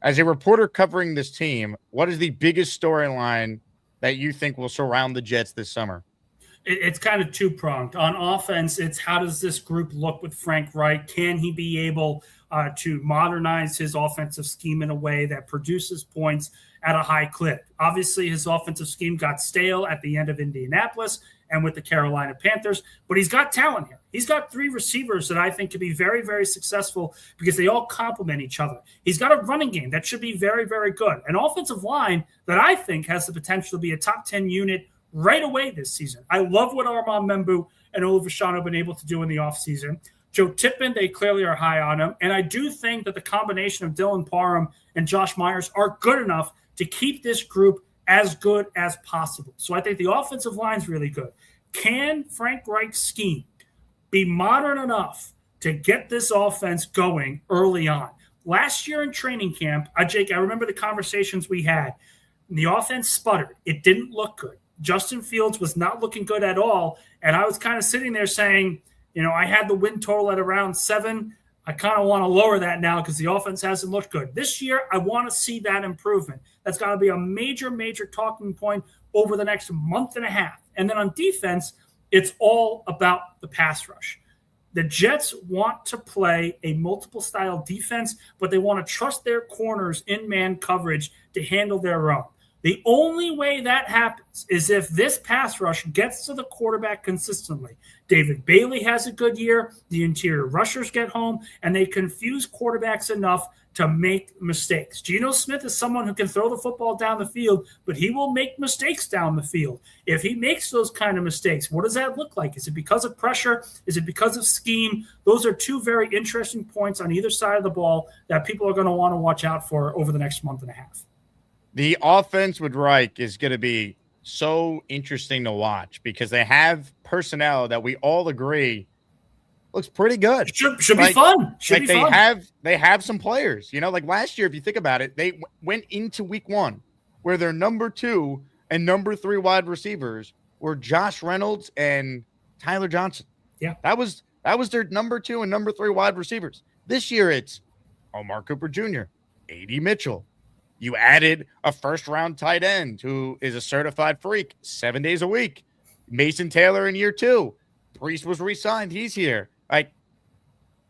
As a reporter covering this team, what is the biggest storyline that you think will surround the Jets this summer? It's kind of two-pronged. On offense, it's how does this group look with Frank Reich? Can he be able to modernize his offensive scheme in a way that produces points at a high clip? Obviously, his offensive scheme got stale at the end of Indianapolis and with the Carolina Panthers, but he's got talent here. He's got three receivers that I think could be very, very successful because they all complement each other. He's got a running game that should be very, very good. An offensive line that I think has the potential to be a top 10 unit right away this season. I love what Armand Membu and Oliver Shawn have been able to do in the offseason. Joe Tippmann, they clearly are high on him. And I do think that the combination of Dylan Parham and Josh Myers are good enough to keep this group as good as possible. So I think the offensive line is really good. Can Frank Reich's scheme be modern enough to get this offense going early on? Last year in training camp, Jake, I remember the conversations we had. The offense sputtered. It didn't look good. Justin Fields was not looking good at all. And I was kind of sitting there saying, I had the win total at around 7. I kind of want to lower that now because the offense hasn't looked good. This year, I want to see that improvement. That's got to be a major, major talking point over the next month and a half. And then on defense, it's all about the pass rush. The Jets want to play a multiple style defense, but they want to trust their corners in man coverage to handle their own. The only way that happens is if this pass rush gets to the quarterback consistently. David Bailey has a good year, the interior rushers get home, and they confuse quarterbacks enough to make mistakes. Geno Smith is someone who can throw the football down the field, but he will make mistakes down the field. If he makes those kind of mistakes, what does that look like? Is it because of pressure? Is it because of scheme? Those are two very interesting points on either side of the ball that people are going to want to watch out for over the next month and a half. The offense with Reich is going to be so interesting to watch because they have personnel that we all agree looks pretty good. Should be fun. They have some players. Like last year, if you think about it, they went into week 1 where their number 2 and number 3 wide receivers were Josh Reynolds and Tyler Johnson. Yeah, that was their number 2 and number 3 wide receivers. This year, it's Omar Cooper Jr., A.D. Mitchell. You added a first-round tight end who is a certified freak 7 days a week. Mason Taylor in year 2. Priest was re-signed. He's here. Like,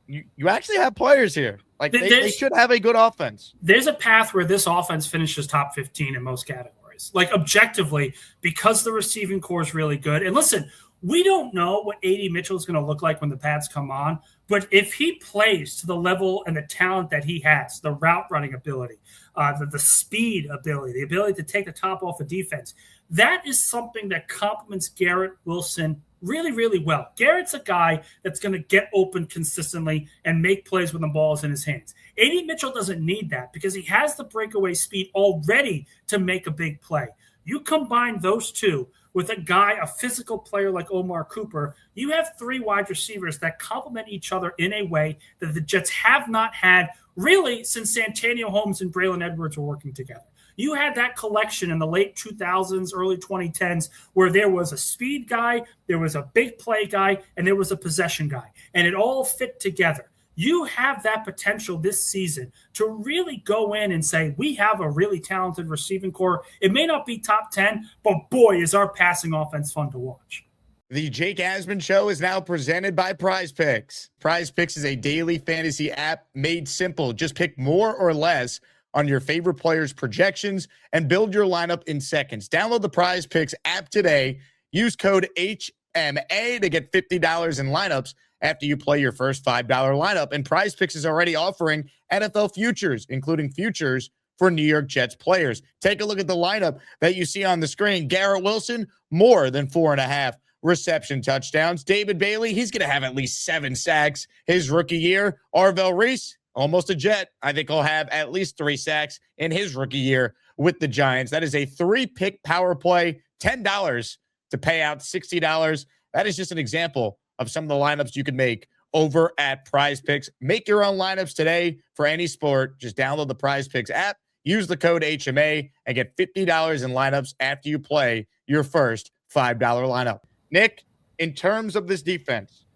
you actually have players here. Like, they should have a good offense. There's a path where this offense finishes top 15 in most categories. Like, objectively, because the receiving core is really good. And listen, we don't know what A.D. Mitchell is going to look like when the pads come on, but if he plays to the level and the talent that he has, the route running ability, the speed ability, the ability to take the top off of defense, that is something that complements Garrett Wilson really, really well. Garrett's a guy that's going to get open consistently and make plays when the ball is in his hands. A.D. Mitchell doesn't need that because he has the breakaway speed already to make a big play. You combine those two with a physical player like Omar Cooper, you have 3 wide receivers that complement each other in a way that the Jets have not had really since Santonio Holmes and Braylon Edwards were working together. You had that collection in the late 2000s, early 2010s, where there was a speed guy, there was a big play guy, and there was a possession guy, and it all fit together. You have that potential this season to really go in and say, we have a really talented receiving core. It may not be top 10, but boy, is our passing offense fun to watch. The Jake Asman Show is now presented by PrizePicks. PrizePicks is a daily fantasy app made simple. Just pick more or less on your favorite players' projections and build your lineup in seconds. Download the PrizePicks app today. Use code HMA to get $50 in lineups after you play your first $5 lineup. And PrizePicks is already offering NFL futures, including futures for New York Jets players. Take a look at the lineup that you see on the screen. Garrett Wilson, more than 4.5 reception touchdowns. David Bailey, he's going to have at least 7 sacks his rookie year. Arvell Reese, almost a Jet. I think he'll have at least 3 sacks in his rookie year with the Giants. That is a 3-pick power play, $10 to pay out $60. That is just an example of some of the lineups you can make over at PrizePicks. Make your own lineups today for any sport. Just download the PrizePicks app, use the code HMA, and get $50 in lineups after you play your first $5 lineup. Nick, in terms of this defense,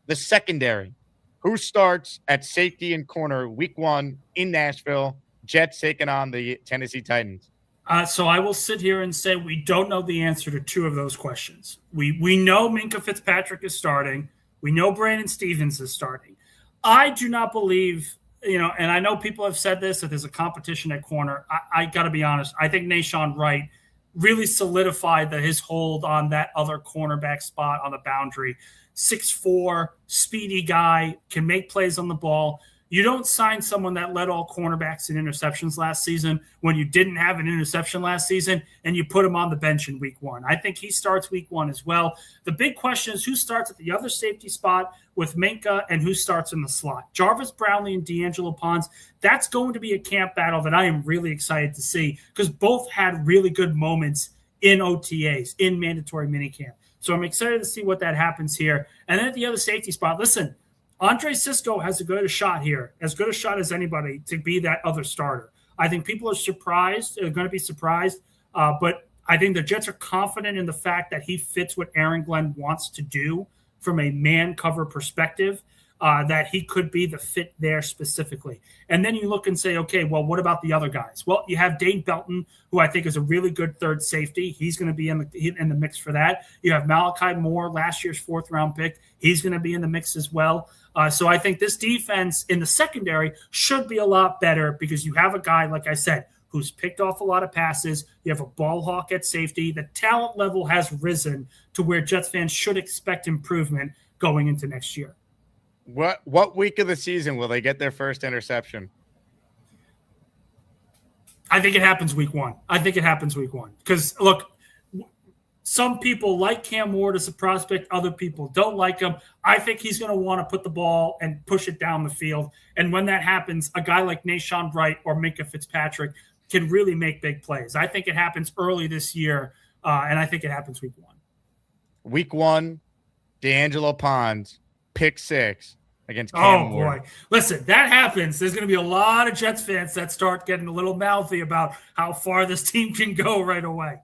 the secondary, who starts at safety and corner week 1 in Nashville? Jets taking on the Tennessee Titans. So I will sit here and say we don't know the answer to two of those questions. We know Minkah Fitzpatrick is starting. We know Brandon Stevens is starting. I do not believe, and I know people have said this, that there's a competition at corner. I got to be honest. I think Nahshon Wright really solidified his hold on that other cornerback spot on the boundary. 6'4", speedy guy, can make plays on the ball. You don't sign someone that led all cornerbacks in interceptions last season when you didn't have an interception last season, and you put him on the bench in week one. I think he starts week one as well. The big question is who starts at the other safety spot with Minkah and who starts in the slot. Jarvis Brownlee and D'Angelo Pons, that's going to be a camp battle that I am really excited to see because both had really good moments in OTAs, in mandatory minicamp. So I'm excited to see what that happens here. And then at the other safety spot, listen, Andre Cisco has as good a shot here, as good a shot as anybody to be that other starter. I think people are going to be surprised, but I think the Jets are confident in the fact that he fits what Aaron Glenn wants to do from a man cover perspective, that he could be the fit there specifically. And then you look and say, okay, well, what about the other guys? Well, you have Dane Belton, who I think is a really good third safety. He's going to be in the mix for that. You have Malachi Moore, last year's fourth-round pick. He's going to be in the mix as well. So I think this defense in the secondary should be a lot better because you have a guy, like I said, who's picked off a lot of passes. You have a ball hawk at safety. The talent level has risen to where Jets fans should expect improvement going into next year. What week of the season will they get their first interception? I think it happens week one. Because, look, some people like Cam Ward as a prospect. Other people don't like him. I think he's going to want to put the ball and push it down the field. And when that happens, a guy like Nahshon Wright or Minkah Fitzpatrick can really make big plays. I think it happens early this year, and I think it happens week one. Week one, D'Angelo Pons, pick 6 against Cam Ward. Boy. Listen, that happens. There's going to be a lot of Jets fans that start getting a little mouthy about how far this team can go right away.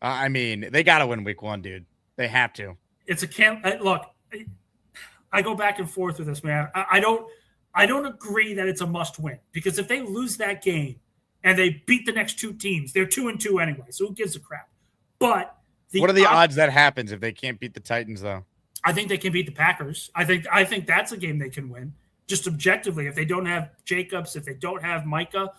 I mean, they got to win week one, dude. They have to. It's a camp. Look, I go back and forth with this, man. I don't agree that it's a must win because if they lose that game and they beat the next two teams, they're 2-2 anyway. So who gives a crap? But what are the odds that happens if they can't beat the Titans, though? I think they can beat the Packers. I think that's a game they can win. Just objectively, if they don't have Jacobs, if they don't have Micah.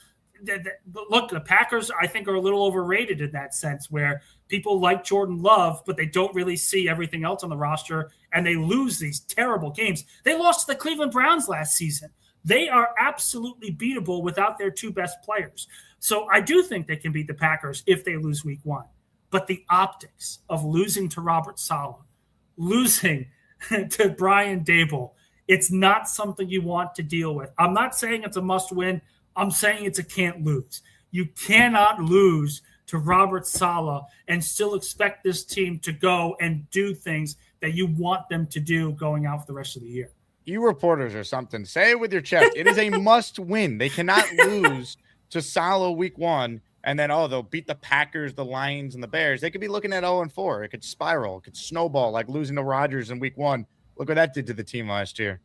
Look, the Packers, I think, are a little overrated in that sense where people like Jordan Love, but they don't really see everything else on the roster, and they lose these terrible games. They lost to the Cleveland Browns last season. They are absolutely beatable without their two best players. So I do think they can beat the Packers if they lose week one. But the optics of losing to Robert Saleh, losing to Brian Dable, it's not something you want to deal with. I'm not saying it's a must-win. I'm saying it's a can't lose. You cannot lose to Robert Saleh and still expect this team to go and do things that you want them to do going out for the rest of the year. You reporters or something, say it with your chest. It is a must win. They cannot lose to Saleh week one and then, they'll beat the Packers, the Lions, and the Bears. They could be looking at 0-4. It could spiral. It could snowball like losing to Rodgers in week one. Look what that did to the team last year.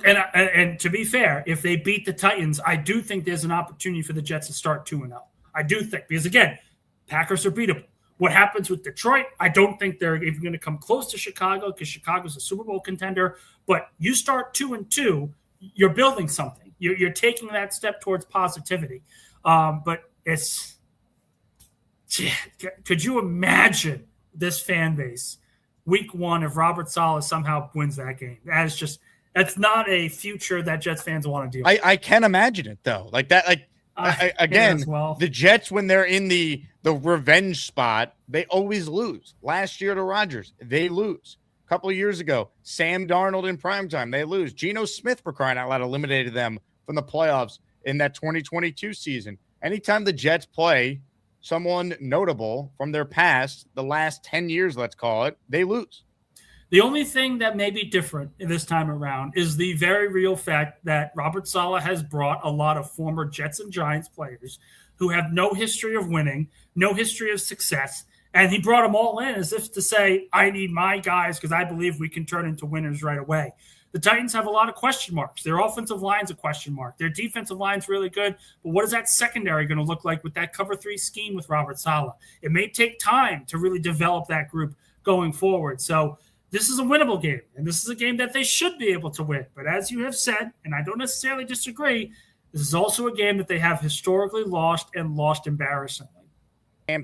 And to be fair, if they beat the Titans, I do think there's an opportunity for the Jets to start 2-0. I do think because, again, Packers are beatable. What happens with Detroit, I don't think they're even going to come close to Chicago because Chicago's a Super Bowl contender. But you start 2-2, you're building something. You're taking that step towards positivity. But could you imagine this fan base week one if Robert Saleh somehow wins that game? That's not a future that Jets fans want to deal with. I can imagine it, though. Like that, the Jets, when they're in the revenge spot, they always lose. Last year to Rodgers, they lose. A couple of years ago, Sam Darnold in primetime, they lose. Geno Smith, for crying out loud, eliminated them from the playoffs in that 2022 season. Anytime the Jets play someone notable from their past, the last 10 years, let's call it, they lose. The only thing that may be different this time around is the very real fact that Robert Saleh has brought a lot of former Jets and Giants players who have no history of winning, no history of success, and he brought them all in as if to say, I need my guys because I believe we can turn into winners right away. The Titans have a lot of question marks. Their offensive line's a question mark. Their defensive line's really good. But what is that secondary going to look like with that cover 3 scheme with Robert Saleh? It may take time to really develop that group going forward. So this is a winnable game, and this is a game that they should be able to win. But as you have said, and I don't necessarily disagree, this is also a game that they have historically lost and lost embarrassingly.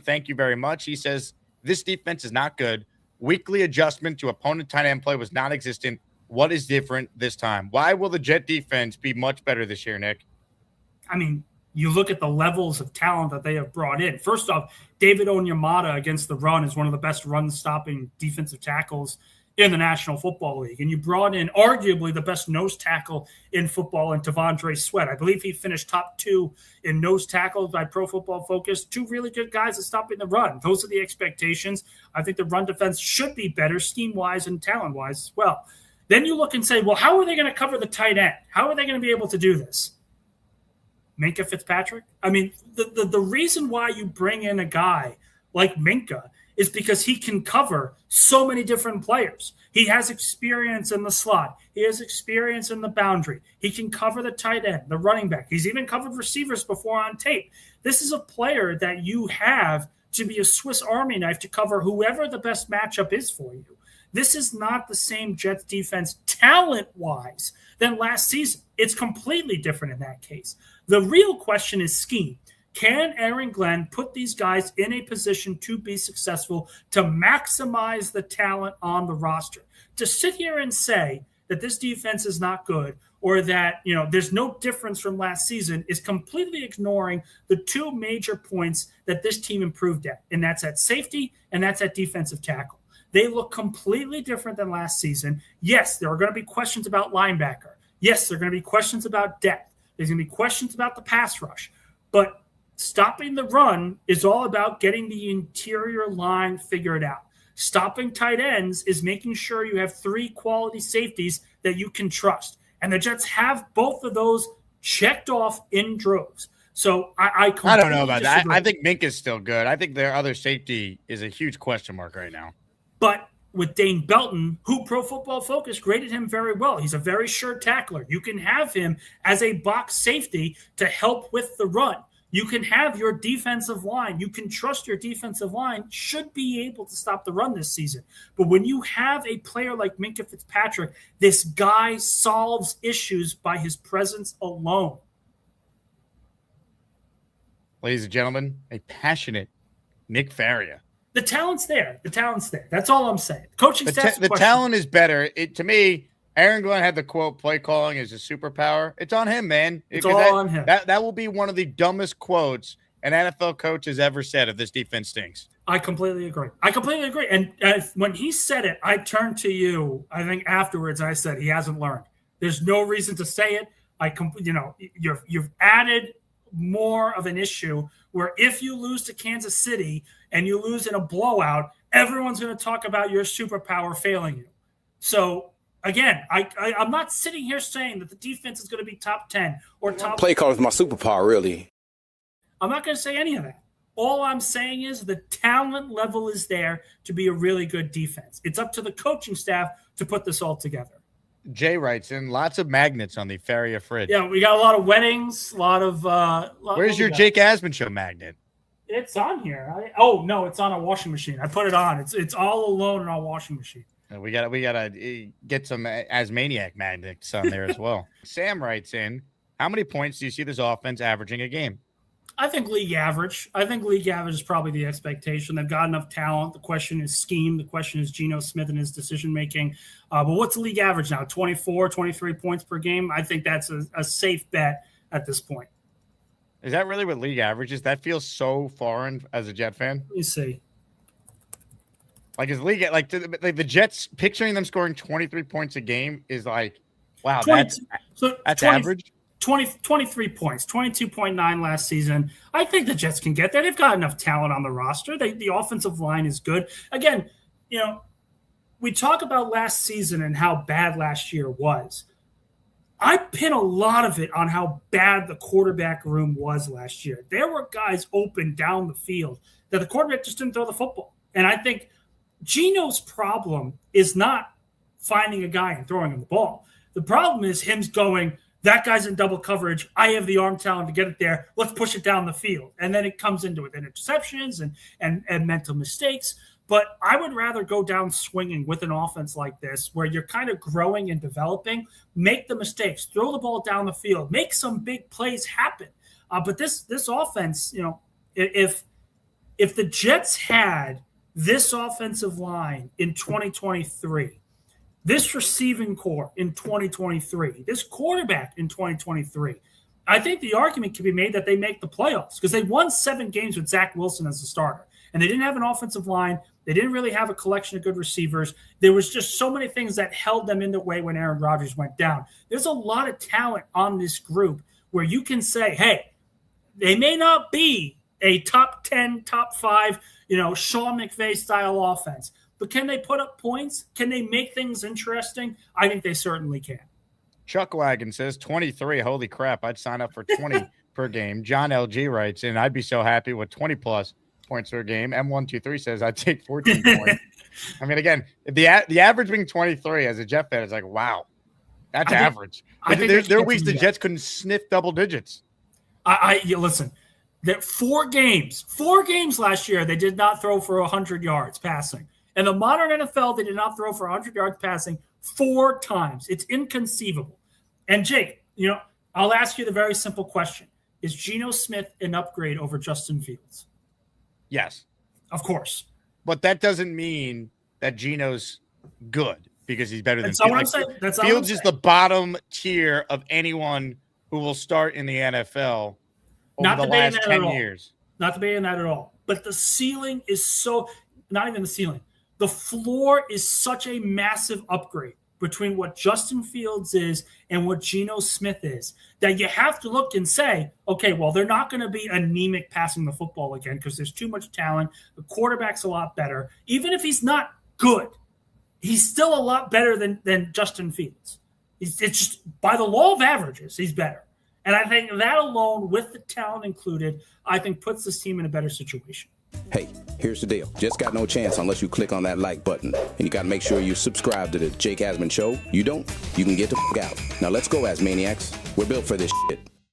Thank you very much. He says, this defense is not good. Weekly adjustment to opponent tight end play was non-existent. What is different this time? Why will the Jet defense be much better this year, Nick? I mean, you look at the levels of talent that they have brought in. First off, David Onyemata against the run is one of the best run-stopping defensive tackles in the National Football League. And you brought in arguably the best nose tackle in football in T'Vondre Sweat. I believe he finished top 2 in nose tackles by Pro Football Focus. 2 really good guys at stopping the run. Those are the expectations. I think the run defense should be better scheme-wise and talent-wise as well. Then you look and say, well, how are they going to cover the tight end? How are they going to be able to do this? Minkah Fitzpatrick? I mean, the reason why you bring in a guy like Minkah is because he can cover so many different players. He has experience in the slot. He has experience in the boundary. He can cover the tight end, the running back. He's even covered receivers before on tape. This is a player that you have to be a Swiss Army knife to cover whoever the best matchup is for you. This is not the same Jets defense talent-wise than last season. It's completely different in that case. The real question is scheme. Can Aaron Glenn put these guys in a position to be successful, to maximize the talent on the roster? To sit here and say that this defense is not good or that, there's no difference from last season is completely ignoring the 2 major points that this team improved at, and that's at safety and that's at defensive tackle. They look completely different than last season. Yes, there are going to be questions about linebacker. Yes, there are going to be questions about depth. There's going to be questions about the pass rush. But stopping the run is all about getting the interior line figured out. Stopping tight ends is making sure you have 3 quality safeties that you can trust. And the Jets have both of those checked off in droves. So I don't know about that. I think Mink is still good. I think their other safety is a huge question mark right now. But with Dane Belton, who Pro Football Focus graded him very well. He's a very sure tackler. You can have him as a box safety to help with the run. You can have your defensive line. You can trust your defensive line should be able to stop the run this season. But when you have a player like Minkah Fitzpatrick, this guy solves issues by his presence alone. Ladies and gentlemen, a passionate Nick Faria. The talent's there. That's all I'm saying. Coaching staff. The talent is better. To me, Aaron Glenn had the quote, play calling is a superpower. It's on him, man. It's all on him. That will be one of the dumbest quotes an NFL coach has ever said if this defense stinks. I completely agree. And when he said it, I turned to you. I think afterwards I said he hasn't learned. There's no reason to say it. You've added more of an issue where if you lose to Kansas City and you lose in a blowout, everyone's going to talk about your superpower failing you. So again, I'm not sitting here saying that the defense is going to be top 10 or top. Play call is my superpower, really. I'm not going to say any of that. All I'm saying is the talent level is there to be a really good defense. It's up to the coaching staff to put this all together. Jay writes in lots of magnets on the Faria fridge. Yeah, we got a lot of weddings, a lot of. Where's your Jake Asman Show magnet? It's on here. No, it's on a washing machine. I put it on. It's all alone in our washing machine. We gotta get some Asmaniac magnets on there as well. Sam writes in, how many points do you see this offense averaging a game? I think league average. Is probably the expectation. They've got enough talent. The question is scheme. The question is Geno Smith and his decision-making. But what's the league average now? 24, 23 points per game? I think that's a safe bet at this point. Is that really what league average is? That feels so foreign as a Jet fan. Let me see. Like, is league like the Jets picturing them scoring 23 points a game is like, wow, that's 20, average. 23 points, 22.9 last season. I think the Jets can get there. They've got enough talent on the roster. The offensive line is good. Again, we talk about last season and how bad last year was. I pin a lot of it on how bad the quarterback room was last year. There were guys open down the field that the quarterback just didn't throw the football. And I think Geno's problem is not finding a guy and throwing him the ball. The problem is him going, that guy's in double coverage. I have the arm talent to get it there. Let's push it down the field. And then it comes into with interceptions and mental mistakes. But I would rather go down swinging with an offense like this where you're kind of growing and developing, make the mistakes, throw the ball down the field, make some big plays happen. But this offense, if the Jets had this offensive line in 2023, this receiving core in 2023, this quarterback in 2023, I think the argument can be made that they make the playoffs because they won 7 games with Zach Wilson as the starter. And they didn't have an offensive line. They didn't really have a collection of good receivers. There was just so many things that held them in the way when Aaron Rodgers went down. There's a lot of talent on this group where you can say, hey, they may not be a top 10, top 5, Sean McVay style offense. But can they put up points? Can they make things interesting? I think they certainly can. Chuckwagon says 23. Holy crap. I'd sign up for 20 per game. John LG writes in, I'd be so happy with 20 plus points per game. M123 says I'd take 14 points. I mean, again, the average being 23 as a Jet fan is like, wow, that's average. There are weeks the Jets couldn't sniff double digits. Listen, that 4 games last year, they did not throw for 100 yards passing. In the modern NFL, they did not throw for 100 yards passing 4 times. It's inconceivable. And Jake, I'll ask you the very simple question. Is Geno Smith an upgrade over Justin Fields? Yes. Of course. But that doesn't mean that Geno's good because he's better than Fields. That's not what I'm saying. That's not Fields is the bottom tier of anyone who will start in the NFL over the last 10 years. Not debating that at all. But the ceiling is not even the ceiling. The floor is such a massive upgrade between what Justin Fields is and what Geno Smith is that you have to look and say, okay, well, they're not going to be anemic passing the football again because there's too much talent. The quarterback's a lot better. Even if he's not good, he's still a lot better than Justin Fields. It's just by the law of averages, he's better. And I think that alone, with the talent included, I think puts this team in a better situation. Hey, here's the deal. Just got no chance unless you click on that like button. And you got to make sure you subscribe to the Jake Asman Show. You don't, you can get the f*** out. Now let's go, Asmaniacs. We're built for this shit.